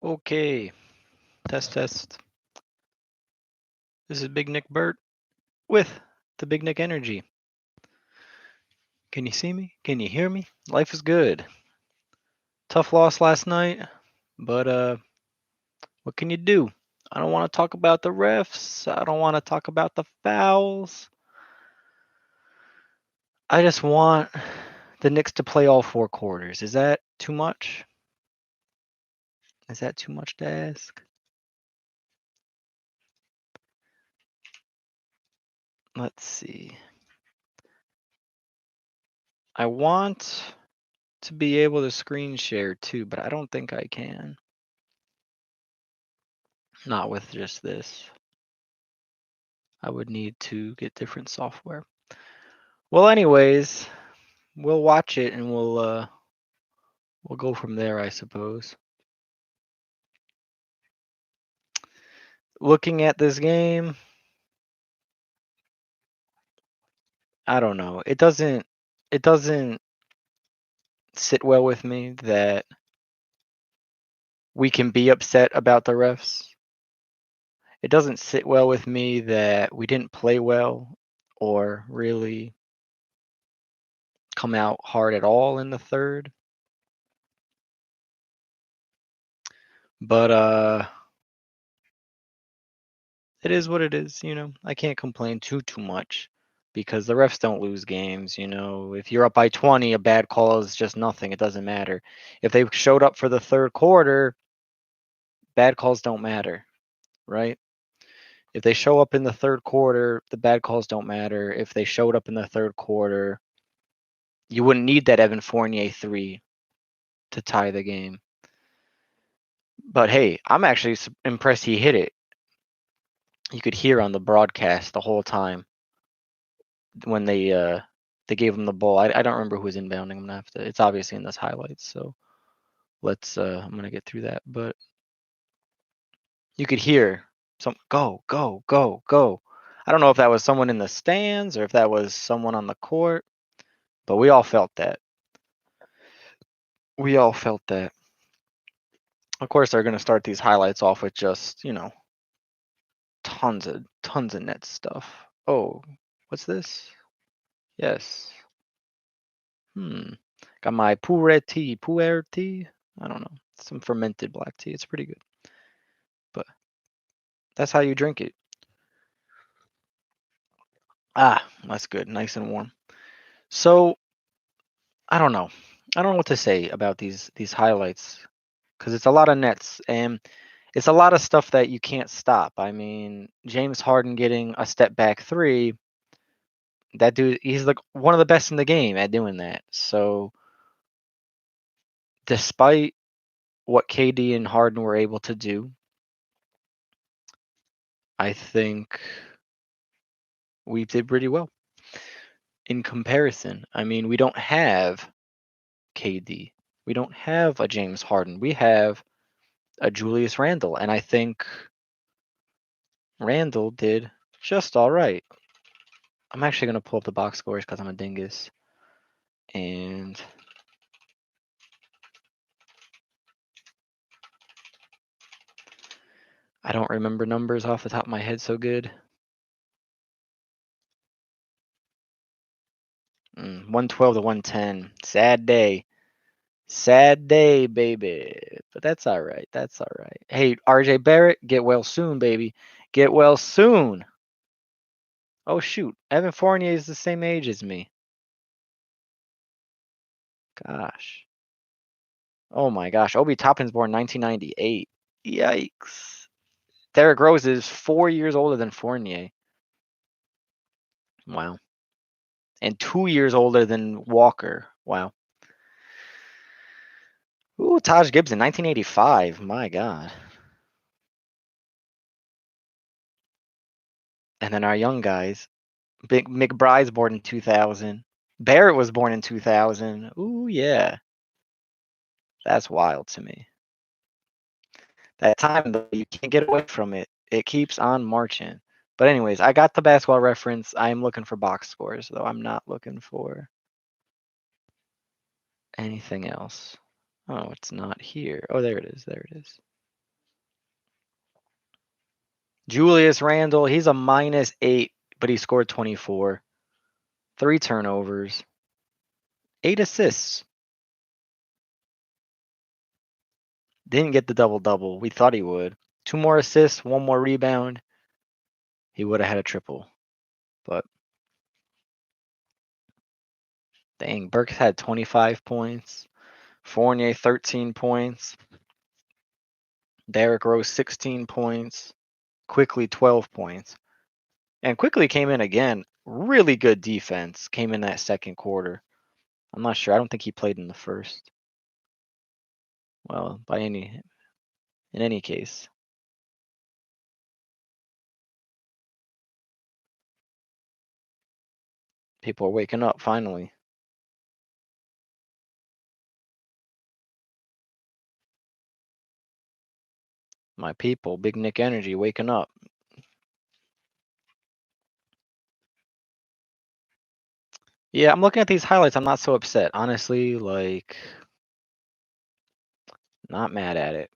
Okay, test. This is Big Nick Burt with the Big Nick Energy. Can you see me? Can you hear me? Life is good. Tough loss last night, but what can you do? I don't want to talk about the refs. I don't want to talk about the fouls. I just want the Knicks to play all 4 quarters. Is that too much? Is that too much to ask? Let's see. I want to be able to screen share too, but I don't think I can. Not with just this. I would need to get different software. Well, anyways, we'll watch it and we'll go from there, I suppose. Looking at this game, I don't know. It doesn't sit well with me that we can be upset about the refs. It doesn't sit well with me that we didn't play well or really come out hard at all in the third. But it is what it is, you know. I can't complain too much because the refs don't lose games, you know. If you're up by 20, a bad call is just nothing. It doesn't matter. If they showed up for the third quarter, bad calls don't matter, right? If they show up in the third quarter, the bad calls don't matter. If they showed up in the third quarter, you wouldn't need that Evan Fournier 3 to tie the game. But hey, I'm actually impressed he hit it. You could hear on the broadcast the whole time when they gave him the ball. I don't remember who was inbounding. I'm gonna have to. It's obviously in this highlights, so let's. I'm gonna get through that, but you could hear some go. I don't know if that was someone in the stands or if that was someone on the court, but we all felt that. We all felt that. Of course, they're gonna start these highlights off with just tons of net stuff. Oh, what's this? Yes. Got my pu'er tea. I don't know. Some fermented black tea. It's pretty good. But that's how you drink it. Ah, that's good. Nice and warm. So, I don't know. I don't know what to say about these highlights because it's a lot of nets and it's a lot of stuff that you can't stop. I mean, James Harden getting a step back 3, that dude, he's like one of the best in the game at doing that. So, despite what KD and Harden were able to do, I think we did pretty well in comparison. I mean, we don't have KD. We don't have a James Harden. We have a Julius Randle, and I think Randle did just all right. I'm actually going to pull up the box scores because I'm a dingus. And I don't remember numbers off the top of my head so good. 112 to 110. Sad day. Sad day, baby. But that's all right. That's all right. Hey, RJ Barrett, get well soon, baby. Get well soon. Oh, shoot. Evan Fournier is the same age as me. Gosh. Oh, my gosh. Obi Toppin's born 1998. Yikes. Derrick Rose is 4 years older than Fournier. Wow. And 2 years older than Walker. Wow. Ooh, Taj Gibson, 1985. My God. And then our young guys. Big McBride's born in 2000. Barrett was born in 2000. Ooh, yeah. That's wild to me. That time, though, you can't get away from it. It keeps on marching. But anyways, I got the basketball reference. I'm looking for box scores, though. I'm not looking for anything else. Oh, it's not here. Oh, there it is. There it is. Julius Randle, he's a -8, but he scored 24. 3 turnovers. 8 assists. Didn't get the double-double. We thought he would. 2 more assists, 1 more rebound. He would have had a triple. But dang, Burks had 25 points. Fournier, 13 points. Derrick Rose, 16 points. Quickly, 12 points. And Quickly came in again. Really good defense. Came in that second quarter. I'm not sure. I don't think he played in the first. Well, in any case. People are waking up finally. My people, Big Nick Energy, waking up. Yeah, I'm looking at these highlights. I'm not so upset. Honestly, like, not mad at it.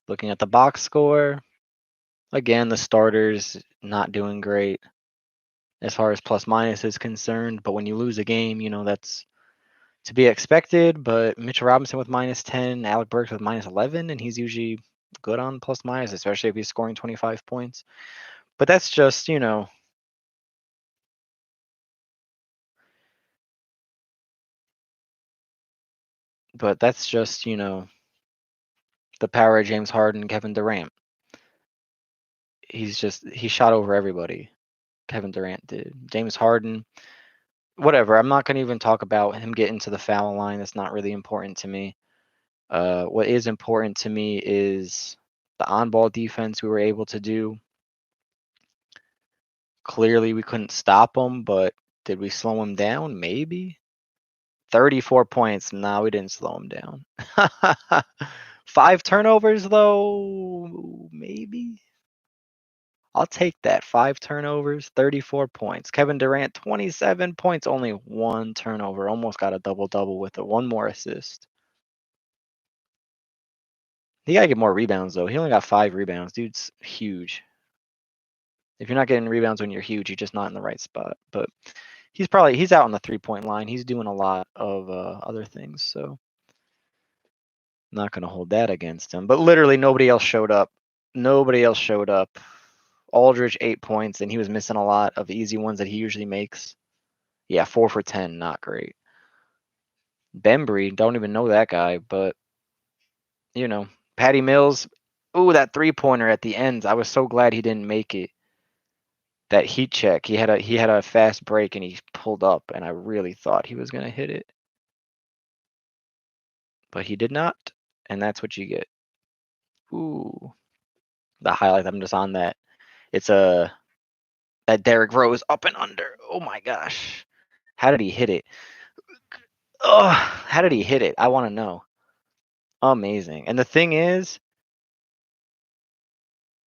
Looking at the box score, again, the starters not doing great as far as plus minus is concerned. But when you lose a game, that's to be expected. But Mitchell Robinson with -10, Alec Burks with -11, and he's usually good on plus minus, especially if he's scoring 25 points. But that's just, but that's just, the power of James Harden, Kevin Durant. He shot over everybody. Kevin Durant did. James Harden, whatever. I'm not going to even talk about him getting to the foul line. That's not really important to me. What is important to me is the on-ball defense we were able to do. Clearly, we couldn't stop him, but did we slow him down? Maybe. 34 points. No, we didn't slow him down. 5 turnovers, though, maybe. I'll take that. 5 turnovers, 34 points. Kevin Durant, 27 points, only 1 turnover. Almost got a double-double with it. 1 more assist. He got to get more rebounds, though. He only got 5 rebounds. Dude's huge. If you're not getting rebounds when you're huge, you're just not in the right spot. But he's out on the 3-point line. He's doing a lot of other things, so not going to hold that against him. But literally nobody else showed up. Nobody else showed up. Aldridge, 8 points, and he was missing a lot of easy ones that he usually makes. Yeah, 4 for 10, not great. Bembry, don't even know that guy, but Patty Mills. Ooh, that 3-pointer at the end. I was so glad he didn't make it. That heat check. He had a fast break and he pulled up, and I really thought he was gonna hit it. But he did not, and that's what you get. Ooh. The highlight, I'm just on that. It's that Derrick Rose up and under. Oh my gosh. How did he hit it? Oh, how did he hit it? I want to know. Amazing. And the thing is,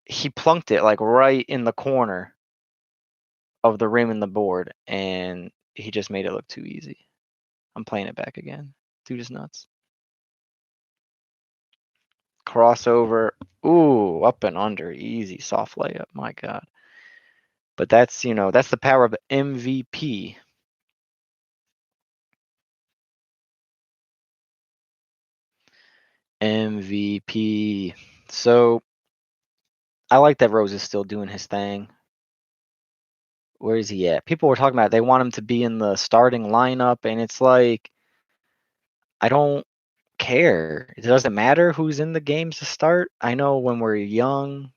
he plunked it like right in the corner of the rim and the board, and he just made it look too easy. I'm playing it back again. Dude is nuts. Crossover. Ooh, up and under. Easy. Soft layup. My God. But that's the power of MVP. MVP. So I like that Rose is still doing his thing. Where is he at? People were talking about they want him to be in the starting lineup, and it's like, I don't care. It doesn't matter who's in the games to start. I know when we're young,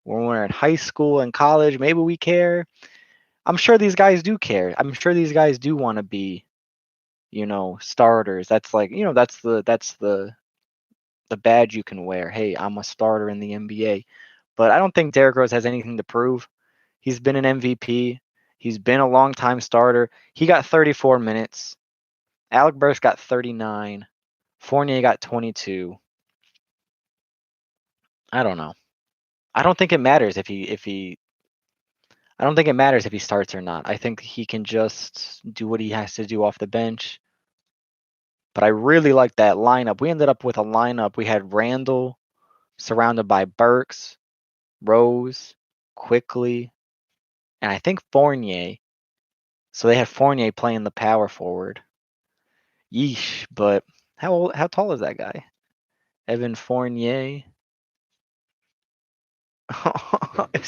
when we're in high school and college, maybe we care. I'm sure these guys do care. I'm sure these guys do want to be, starters. That's like, that's the badge you can wear. Hey, I'm a starter in the NBA. But I don't think Derrick Rose has anything to prove. He's been an MVP. He's been a long-time starter. He got 34 minutes. Alec Burks got 39. Fournier got 22. I don't know. I don't think it matters if he I don't think it matters if he starts or not. I think he can just do what he has to do off the bench. But I really like that lineup. We ended up with a lineup. We had Randle, surrounded by Burks, Rose, Quickly, and I think Fournier. So they had Fournier playing the power forward. Yeesh, but how tall is that guy? Evan Fournier. it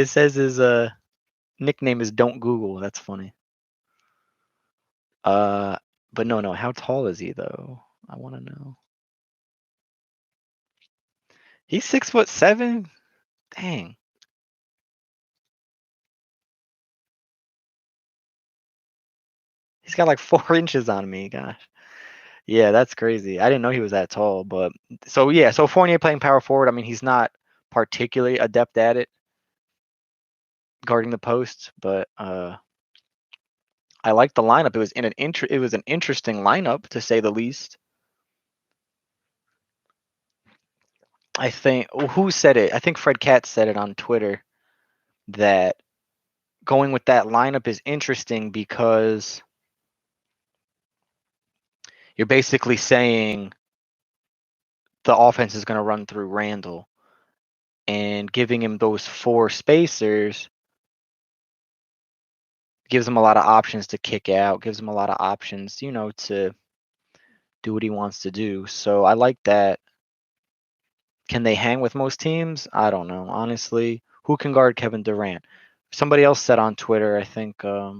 says his nickname is Don't Google. That's funny. But no. How tall is he though? I want to know. He's 6'7". Dang. He's got like 4 inches on me. Gosh. Yeah, that's crazy. I didn't know he was that tall. But so Fournier playing power forward. I mean, he's not particularly adept at it, guarding the post, but I like the lineup. It was an interesting lineup to say the least. I think who said it? I think Fred Katz said it on Twitter that going with that lineup is interesting because you're basically saying the offense is going to run through Randle, and giving him those 4 spacers gives him a lot of options to kick out, gives him a lot of options, to do what he wants to do. So I like that. Can they hang with most teams? I don't know. Honestly, who can guard Kevin Durant? Somebody else said on Twitter, I think I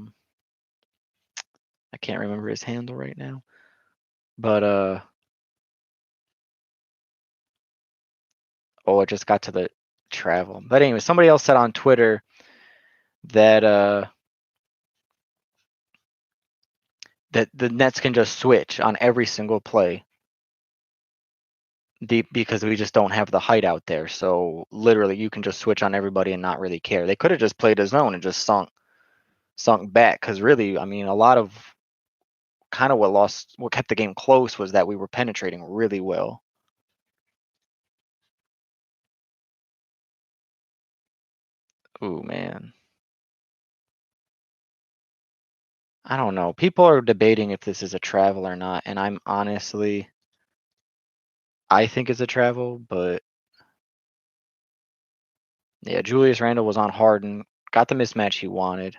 can't remember his handle right now. But it just got to the travel. But anyway, somebody else said on Twitter that that the Nets can just switch on every single play because we just don't have the height out there. So literally, you can just switch on everybody and not really care. They could have just played a zone and just sunk back because really, I mean, a lot of kind of what kept the game close was that we were penetrating really well. Ooh, man. I don't know. People are debating if this is a travel or not, and I think it's a travel, but yeah, Julius Randle was on Harden, got the mismatch he wanted,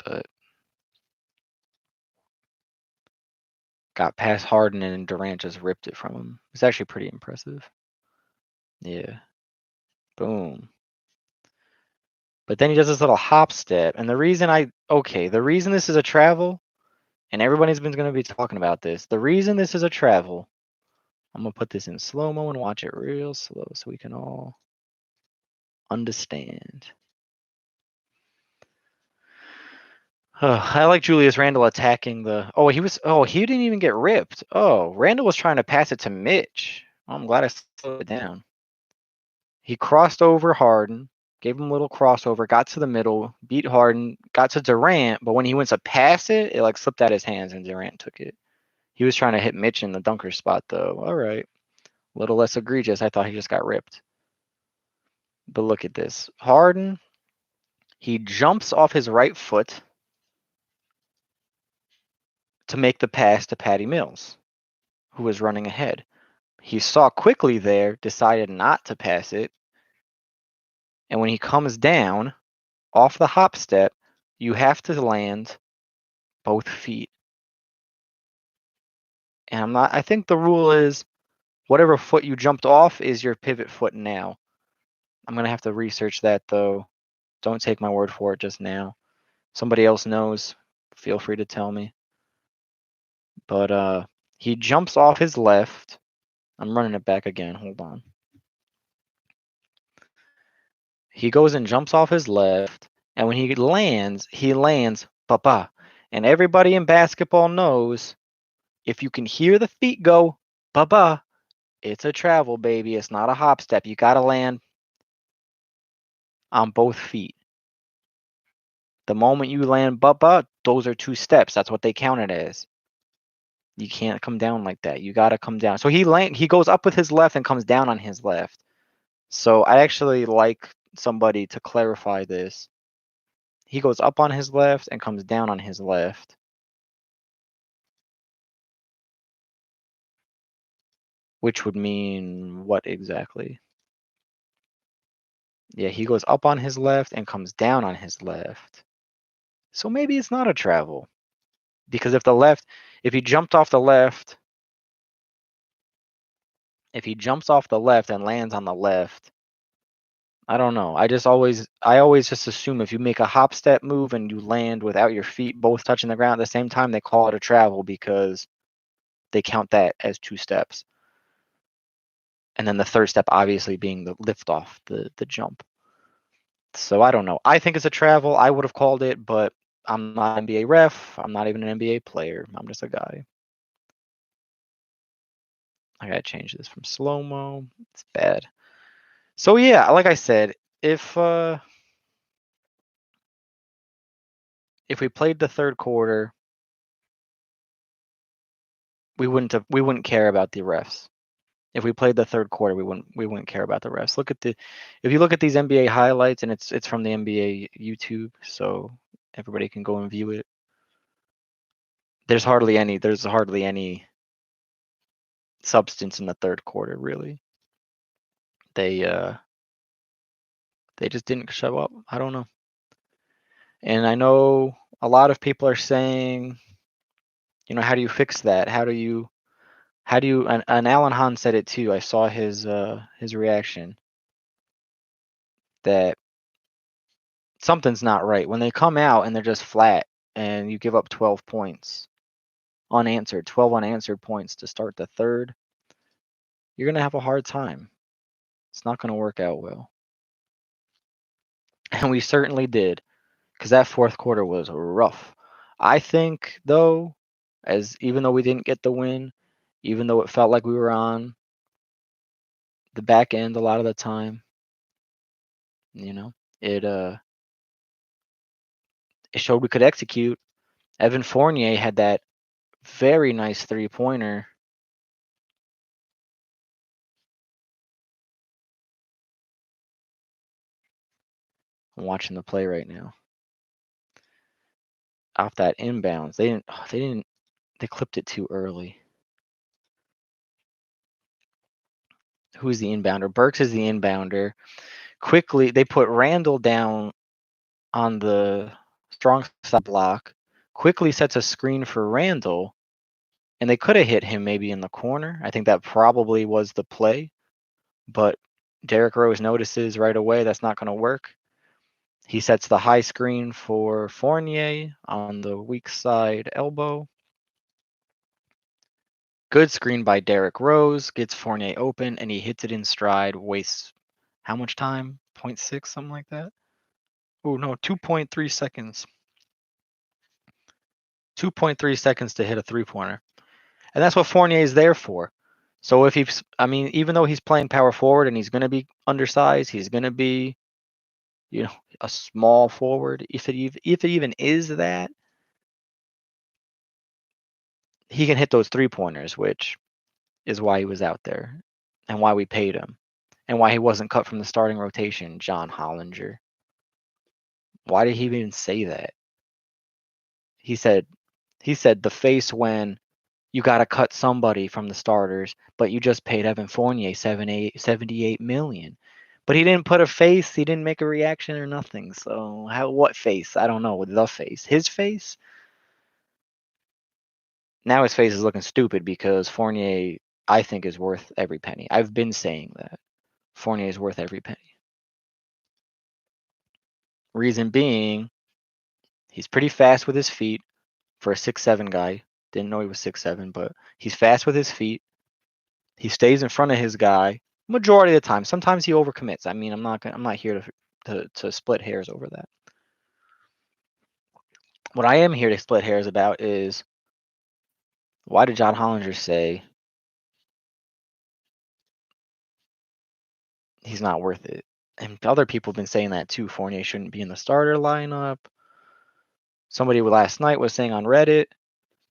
but got past Harden and Durant just ripped it from him. It's actually pretty impressive. Yeah. Boom. But then he does this little hop step, and the reason this is a travel, and everybody's been going to be talking about this. The reason this is a travel, I'm going to put this in slow-mo and watch it real slow so we can all understand. I like Julius Randle attacking he didn't even get ripped. Randle was trying to pass it to Mitch. I'm glad I slowed it down. He crossed over Harden, gave him a little crossover, got to the middle, beat Harden, got to Durant, but when he went to pass it, it like slipped out his hands and Durant took it. He was trying to hit Mitch in the dunker spot though. All right. A little less egregious. I thought he just got ripped. But look at this. Harden, he jumps off his right foot to make the pass to Patty Mills, who was running ahead. He saw Quickly there, decided not to pass it. And when he comes down off the hop step, you have to land both feet. And I think the rule is whatever foot you jumped off is your pivot foot now. I'm going to have to research that though. Don't take my word for it just now. Somebody else knows. Feel free to tell me. But he jumps off his left. I'm running it back again. Hold on. He goes and jumps off his left, and when he lands papa. And everybody in basketball knows if you can hear the feet go papa, it's a travel, baby. It's not a hop step. You got to land on both feet. The moment you land papa, those are 2 steps. That's what they count it as. You can't come down like that. You got to come down. So he goes up with his left and comes down on his left. So I actually like somebody to clarify this. He goes up on his left and comes down on his left. which would mean what exactly? Yeah, he goes up on his left and comes down on his left. So maybe it's not a travel. Because if he jumped off the left, if he jumps off the left and lands on the left, I don't know. I always just assume if you make a hop step move and you land without your feet both touching the ground at the same time, they call it a travel because they count that as 2 steps. And then the third step obviously being the lift off, the jump. So I don't know. I think it's a travel. I would have called it, but I'm not an NBA ref. I'm not even an NBA player. I'm just a guy. I gotta change this from slow-mo. It's bad. So yeah, like I said, if we played the third quarter, we wouldn't care about the refs. If we played the third quarter, we wouldn't care about the refs. If you look at these NBA highlights, and it's from the NBA YouTube, so everybody can go and view it. There's hardly any substance in the third quarter, really. They just didn't show up. I don't know. And I know a lot of people are saying, how do you fix that? And Alan Hahn said it too. I saw his reaction that something's not right. When they come out and they're just flat and you give up 12 points unanswered, 12 unanswered points to start the third, you're going to have a hard time. It's not going to work out well. And we certainly did, because that fourth quarter was rough. I think, though, even though we didn't get the win, even though it felt like we were on the back end a lot of the time, it showed we could execute. Evan Fournier had that very nice 3-pointer. I'm watching the play right now. Off that inbounds. They clipped it too early. Who's the inbounder? Burks is the inbounder. Quickly, they put Randle down on the strong side block. Quickly sets a screen for Randle, and they could have hit him maybe in the corner. I think that probably was the play, but Derrick Rose notices right away that's not going to work. He sets the high screen for Fournier on the weak side elbow. Good screen by Derrick Rose, gets Fournier open, and he hits it in stride, wastes how much time? 0.6, something like that? Oh, no, 2.3 seconds. 2.3 seconds to hit a 3-pointer. And that's what Fournier is there for. So even though he's playing power forward and he's going to be undersized, he's going to be, a small forward. If it even is that, he can hit those 3-pointers, which is why he was out there and why we paid him and why he wasn't cut from the starting rotation, John Hollinger. Why did he even say that? He said the face when you got to cut somebody from the starters, but you just paid Evan Fournier $78 million. But he didn't put a face. He didn't make a reaction or nothing. So what face? I don't know. The face. His face? Now his face is looking stupid because Fournier, I think, is worth every penny. I've been saying that. Fournier is worth every penny. Reason being, he's pretty fast with his feet for a 6'7" guy. Didn't know he was 6'7", but he's fast with his feet. He stays in front of his guy majority of the time. Sometimes he overcommits. I mean, I'm not here to split hairs over that. What I am here to split hairs about is, why did John Hollinger say he's not worth it? And other people have been saying that too. Fournier shouldn't be in the starter lineup. Somebody last night was saying on Reddit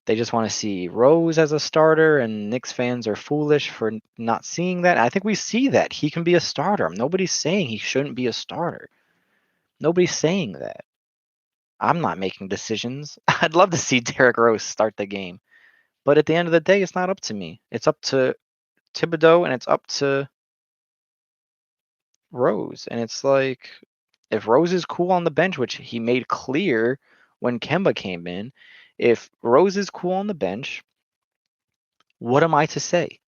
they just want to see Rose as a starter, and Knicks fans are foolish for not seeing that. I think we see that. He can be a starter. Nobody's saying he shouldn't be a starter. Nobody's saying that. I'm not making decisions. I'd love to see Derrick Rose start the game. But at the end of the day, it's not up to me. It's up to Thibodeau and it's up to Rose. And it's like, if Rose is cool on the bench, which he made clear when Kemba came in, if Rose is cool on the bench, what am I to say?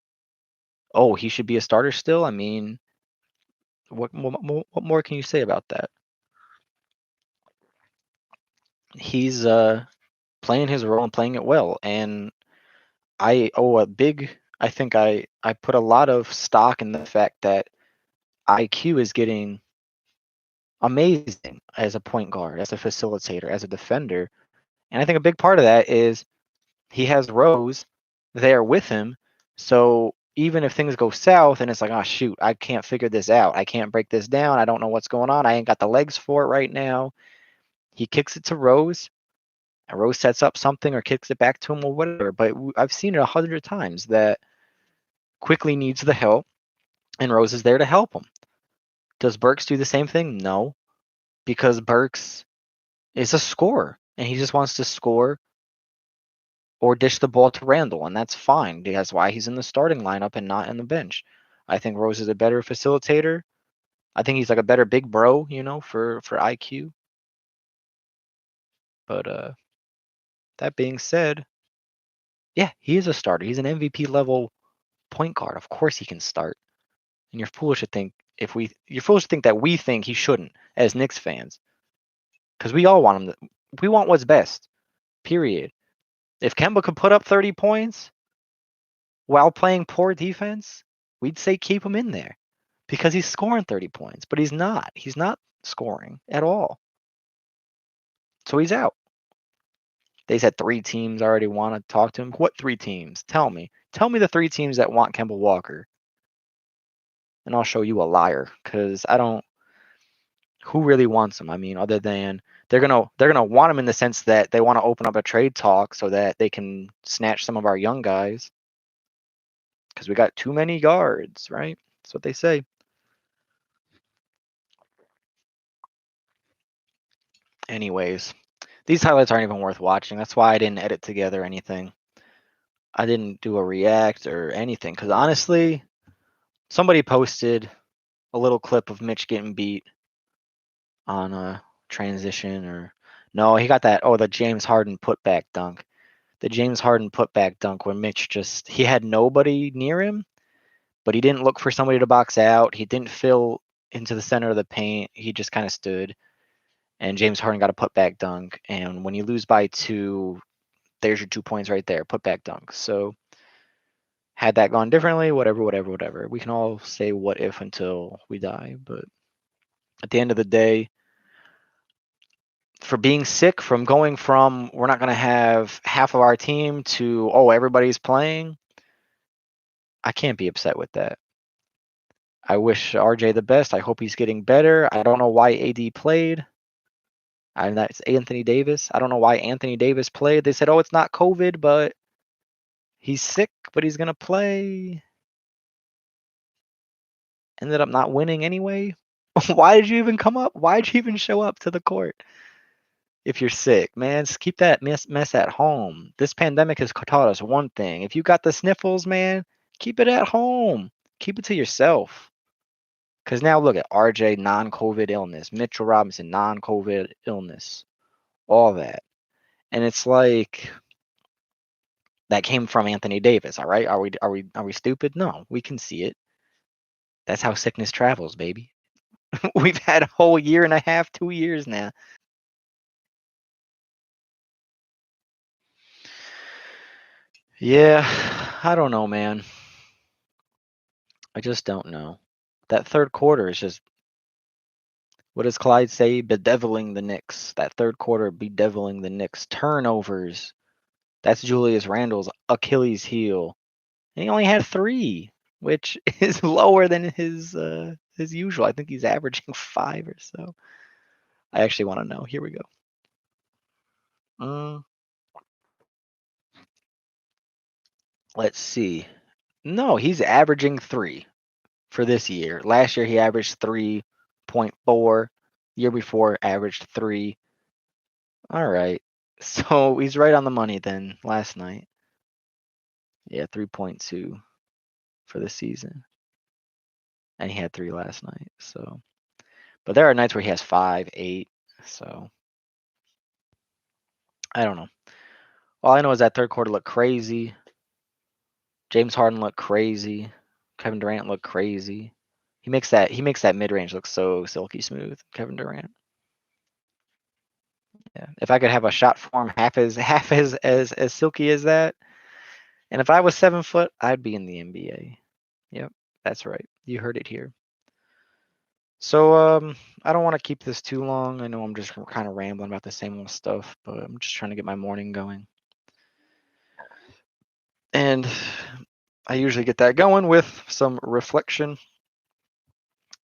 Oh, he should be a starter still? I mean, what more can you say about that? He's playing his role and playing it well. And I think I put a lot of stock in the fact that IQ is getting amazing as a point guard, as a facilitator, as a defender. And I think a big part of that is he has Rose there with him. So even if things go south and it's like, oh shoot, I can't figure this out. I can't break this down. I don't know what's going on. I ain't got the legs for it right now. He kicks it to Rose, and Rose sets up something or kicks it back to him or whatever. But I've seen it 100 times that Quickly needs the help, and Rose is there to help him. Does Burks do the same thing? No, because Burks is a scorer, and he just wants to score or dish the ball to Randle, and that's fine. That's why he's in the starting lineup and not in the bench. I think Rose is a better facilitator. I think he's like a better big bro, for IQ. But that being said, yeah, he is a starter. He's an MVP level point guard. Of course he can start. And you're foolish to think that we think he shouldn't as Knicks fans. Because we all want him we want what's best. Period. If Kemba could put up 30 points while playing poor defense, we'd say keep him in there. Because he's scoring 30 points. But he's not. He's not scoring at all. So he's out. They said 3 teams already want to talk to him. What 3 teams? Tell me. Tell me the 3 teams that want Kemba Walker. And I'll show you a liar. Because I don't. Who really wants him? I mean, other than they're gonna want him in the sense that they want to open up a trade talk so that they can snatch some of our young guys. Because we got too many guards, right? That's what they say. Anyways, these highlights aren't even worth watching. That's why I didn't edit together anything. I didn't do a react or anything. Because honestly, somebody posted a little clip of Mitch getting beat on a transition or no, he got that. Oh, the James Harden putback dunk. The James Harden putback dunk where Mitch he had nobody near him, but he didn't look for somebody to box out. He didn't fill into the center of the paint. He just kind of stood. And James Harden got a putback dunk. And when you lose by 2, there's your 2 points right there, putback dunk. So had that gone differently, whatever. We can all say what if until we die. But at the end of the day, for being sick, from going from we're not going to have half of our team to, oh, everybody's playing, I can't be upset with that. I wish RJ the best. I hope he's getting better. I don't know why AD played. And that's Anthony Davis. I don't know why Anthony Davis played. They said, oh, it's not COVID, but he's sick, but he's going to play. Ended up not winning anyway. Why did you even come up? Why did you even show up to the court if you're sick, man? Just keep that mess at home. This pandemic has taught us one thing. If you got the sniffles, man, keep it at home. Keep it to yourself. Because now look at RJ non-COVID illness, Mitchell Robinson non-COVID illness, all that. And it's like that came from Anthony Davis, all right? Are we stupid? No, we can see it. That's how sickness travels, baby. We've had a whole year and a half, 2 years now. Yeah, I don't know, man. I just don't know. That third quarter is just, what does Clyde say? Bedeviling the Knicks. That third quarter, bedeviling the Knicks. Turnovers. That's Julius Randle's Achilles heel. And he only had 3, which is lower than his usual. I think he's averaging 5 or so. I actually want to know. Here we go. Let's see. No, he's averaging 3 for this year. Last year he averaged 3.4. Year before averaged 3. All right. So he's right on the money then last night. Yeah, 3.2 for the season. And he had 3 last night. So, but there are nights where he has 5, 8. So, I don't know. All I know is that third quarter looked crazy. James Harden looked crazy. Kevin Durant looked crazy. He makes that mid-range look so silky smooth, Kevin Durant. Yeah. If I could have a shot form half as silky as that, and if I was 7 foot, I'd be in the NBA. Yep, that's right. You heard it here. So I don't want to keep this too long. I know I'm just kind of rambling about the same old stuff, but I'm just trying to get my morning going. And I usually get that going with some reflection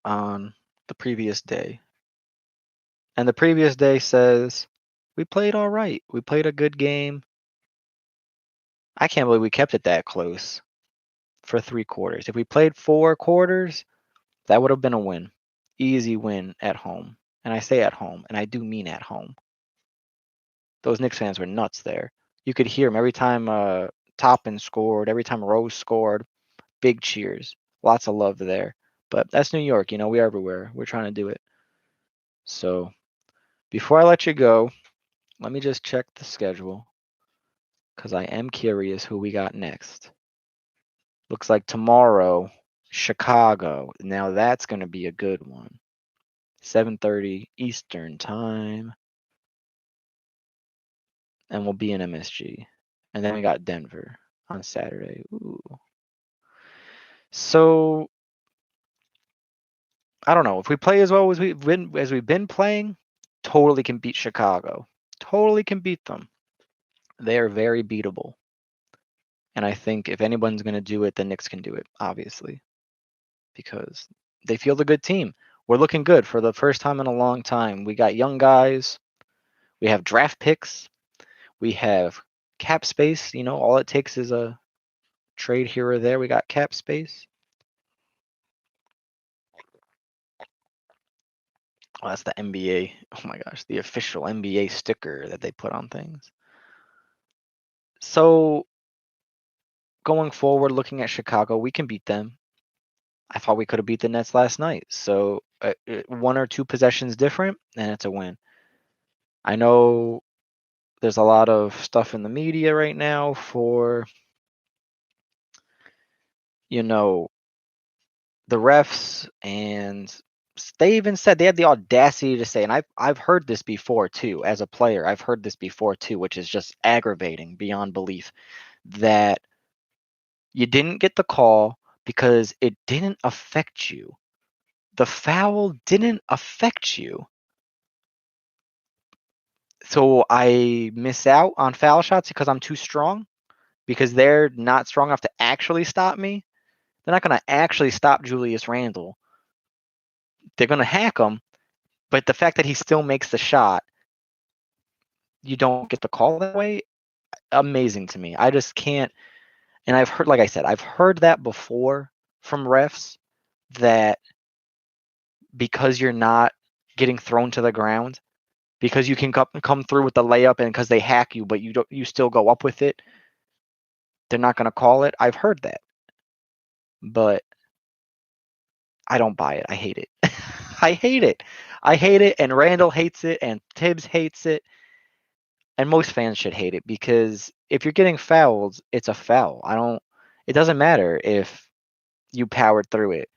on the previous day. And the previous day says, we played all right. We played a good game. I can't believe we kept it that close for 3 quarters. If we played 4 quarters, that would have been a win. Easy win at home. And I say at home, and I do mean at home. Those Knicks fans were nuts there. You could hear them every time Toppin scored, every time Rose scored. Big cheers. Lots of love there. But that's New York, we're everywhere. We're trying to do it. So before I let you go, let me just check the schedule because I am curious who we got next. Looks like tomorrow, Chicago. Now that's going to be a good one. 7:30 Eastern time. And we'll be in MSG. And then we got Denver on Saturday. Ooh. So I don't know. If we play as well as we've been playing, totally can beat Chicago. Totally can beat them. They are very beatable. And I think if anyone's going to do it, the Knicks can do it, obviously, because they field a good team. We're looking good for the first time in a long time. We got young guys. We have draft picks. We have cap space. All it takes is a trade here or there. We got cap space. Oh, that's the NBA. Oh my gosh, the official NBA sticker that they put on things. So going forward, looking at Chicago, we can beat them. I thought we could have beat the Nets last night. So 1 or 2 possessions different, and it's a win. I know there's a lot of stuff in the media right now for, the refs, and they even said they had the audacity to say, and I've heard this before too, as a player, I've heard this before too, which is just aggravating beyond belief, that you didn't get the call because it didn't affect you. The foul didn't affect you. So I miss out on foul shots because I'm too strong, because they're not strong enough to actually stop me. They're not going to actually stop Julius Randle. They're going to hack him, but the fact that he still makes the shot, you don't get the call that way, amazing to me. I just can't. And I've heard, like I said, I've heard that before from refs, that because you're not getting thrown to the ground, because you can come through with the layup, and because they hack you, but you still go up with it, they're not going to call it. I've heard that, but I don't buy it. I hate it. I hate it. I hate it, and Randle hates it, and Tibbs hates it, and most fans should hate it, because if you're getting fouled, it's a foul. It doesn't matter if you powered through it.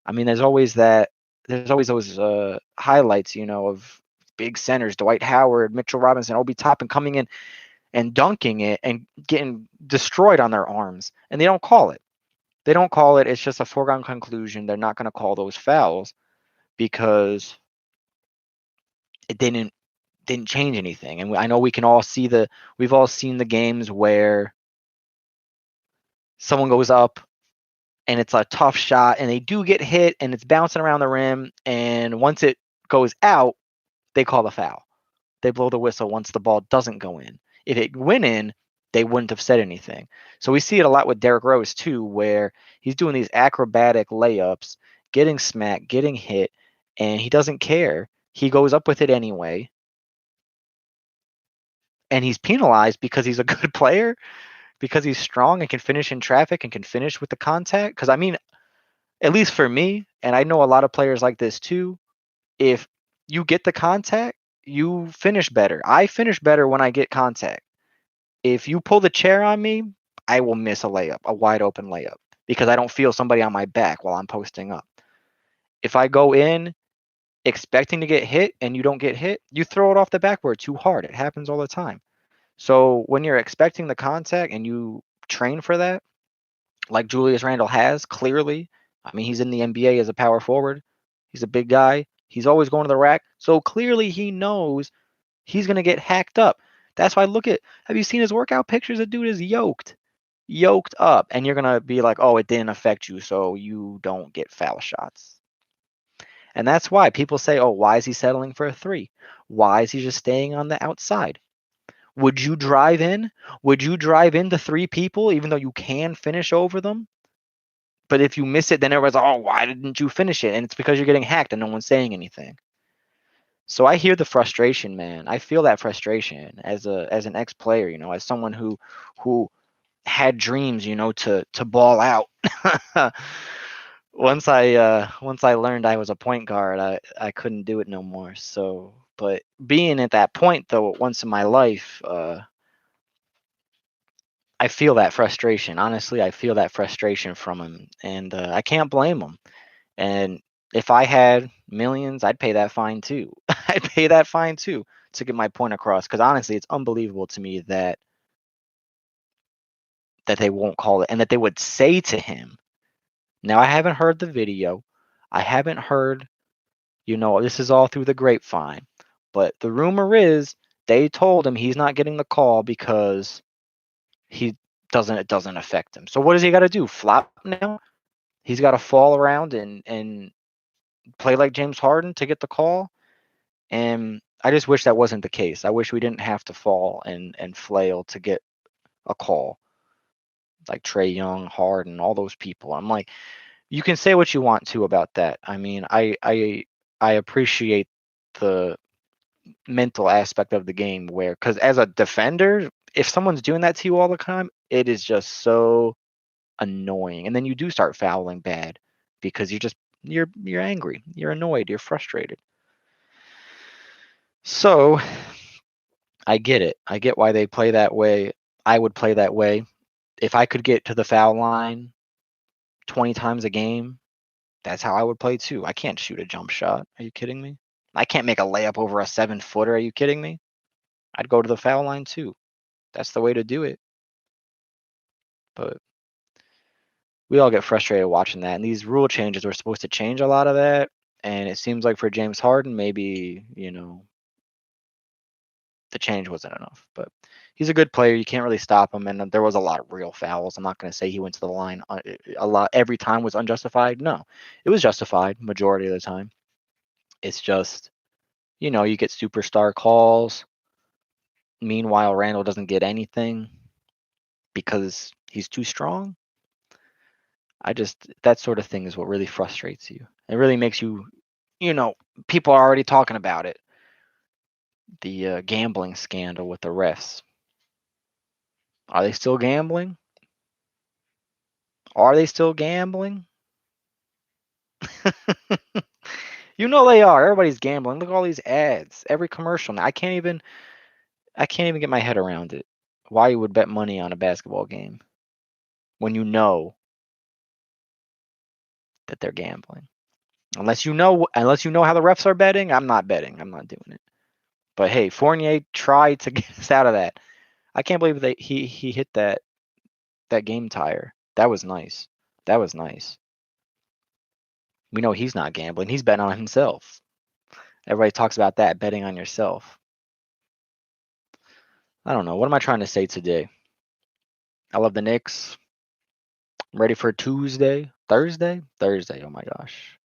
I mean, there's always those highlights, of big centers, Dwight Howard, Mitchell Robinson, Obi Toppin coming in and dunking it and getting destroyed on their arms, and they don't call it. They don't call it. It's just a foregone conclusion. They're not going to call those fouls because it didn't change anything. And I know we've all seen the games where someone goes up and it's a tough shot and they do get hit and it's bouncing around the rim, and once it goes out, they call the foul. They blow the whistle once the ball doesn't go in. If it went in, they wouldn't have said anything. So we see it a lot with Derrick Rose too, where he's doing these acrobatic layups, getting smacked, getting hit, and he doesn't care. He goes up with it anyway, and he's penalized because he's a good player, because he's strong and can finish in traffic and can finish with the contact. Because I mean, at least for me, and I know a lot of players like this too, if you get the contact, you finish better. I finish better when I get contact. If you pull the chair on me, I will miss a layup, a wide open layup, because I don't feel somebody on my back while I'm posting up. If I go in expecting to get hit and you don't get hit, you throw it off the backboard too hard. It happens all the time. So when you're expecting the contact and you train for that, like Julius Randle has clearly, I mean, he's in the NBA as a power forward. He's a big guy. He's always going to the rack. So clearly he knows he's going to get hacked up. That's why have you seen his workout pictures? The dude is yoked up. And you're going to be like, oh, it didn't affect you, so you don't get foul shots. And that's why people say, oh, why is he settling for a three? Why is he just staying on the outside? Would you drive in? Would you drive into three people even though you can finish over them? But if you miss it, then everyone's, oh, why didn't you finish it? And it's because you're getting hacked and no one's saying anything. So I hear the frustration, man. I feel that frustration as an ex-player, as someone who had dreams, to ball out. Once I learned I was a point guard, I couldn't do it no more. So, but being at that point though, once in my life, I feel that frustration. Honestly, I feel that frustration from him, and I can't blame him. And if I had millions, I'd pay that fine too. I'd pay that fine too to get my point across. Because honestly, it's unbelievable to me that they won't call it and that they would say to him. Now, I haven't heard the video. I haven't heard, this is all through the grapevine. But the rumor is they told him he's not getting the call because it doesn't affect him. So what does he got to do? Flop now? He's got to fall around and play like James Harden to get the call? And I just wish that wasn't the case. I wish we didn't have to fall and flail to get a call. Like Trae Young, Harden, all those people. I'm like, you can say what you want to about that. I mean, I appreciate the mental aspect of the game because as a defender, if someone's doing that to you all the time, it is just so annoying. And then you do start fouling bad because you're angry, you're annoyed, you're frustrated. So I get it. I get why they play that way. I would play that way. If I could get to the foul line 20 times a game, that's how I would play too. I can't shoot a jump shot. Are you kidding me? I can't make a layup over a 7-footer. Are you kidding me? I'd go to the foul line too. That's the way to do it. But we all get frustrated watching that. And these rule changes were supposed to change a lot of that. And it seems like for James Harden, maybe, the change wasn't enough. But he's a good player. You can't really stop him. And there was a lot of real fouls. I'm not going to say he went to the line a lot every time was unjustified. No, it was justified majority of the time. It's just, you get superstar calls. Meanwhile, Randle doesn't get anything because he's too strong. That sort of thing is what really frustrates you. It really makes you, people are already talking about it. The gambling scandal with the refs. Are they still gambling? Are they still gambling? They are. Everybody's gambling. Look at all these ads. Every commercial now. I can't even get my head around it. Why you would bet money on a basketball game when you know that they're gambling. Unless you know how the refs are betting, I'm not betting. I'm not doing it. But hey, Fournier tried to get us out of that. I can't believe that he hit that game tire. That was nice. That was nice. We know he's not gambling. He's betting on himself. Everybody talks about that, betting on yourself. I don't know. What am I trying to say today? I love the Knicks. I'm ready for Thursday. Oh my gosh.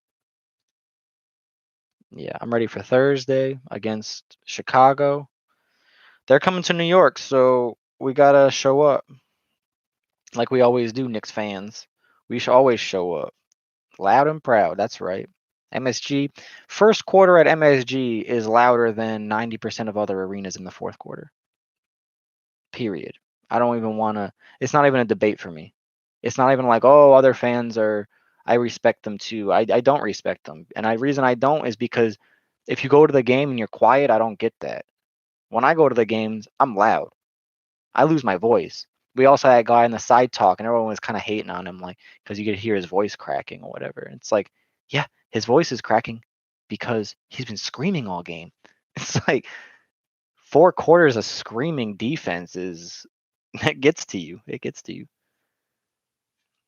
Yeah, I'm ready for Thursday against Chicago. They're coming to New York, so we gotta show up. Like we always do, Knicks fans. We should always show up. Loud and proud, that's right. MSG, first quarter at MSG is louder than 90% of other arenas in the fourth quarter. Period. I don't even want to. It's not even a debate for me. It's not even like, oh, other fans are. I respect them too. I don't respect them, and the reason I don't is because if you go to the game and you're quiet, I don't get that. When I go to the games, I'm loud. I lose my voice. We also had a guy in the side talk, and everyone was kind of hating on him, like, because you could hear his voice cracking or whatever. And it's like, yeah, his voice is cracking because he's been screaming all game. It's like 4 quarters of screaming defense is it gets to you. It gets to you.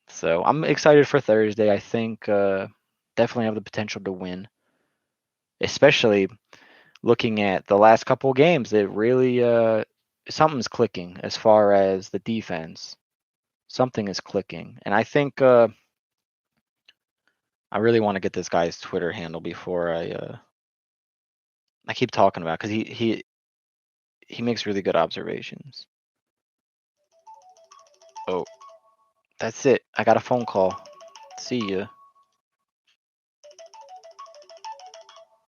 So I'm excited for Thursday. I think definitely have the potential to win, especially looking at the last couple of games. It really something's clicking as far as the defense. Something is clicking, and I think I really want to get this guy's Twitter handle before I keep talking about because he makes really good observations. Oh, that's it. I got a phone call. See ya.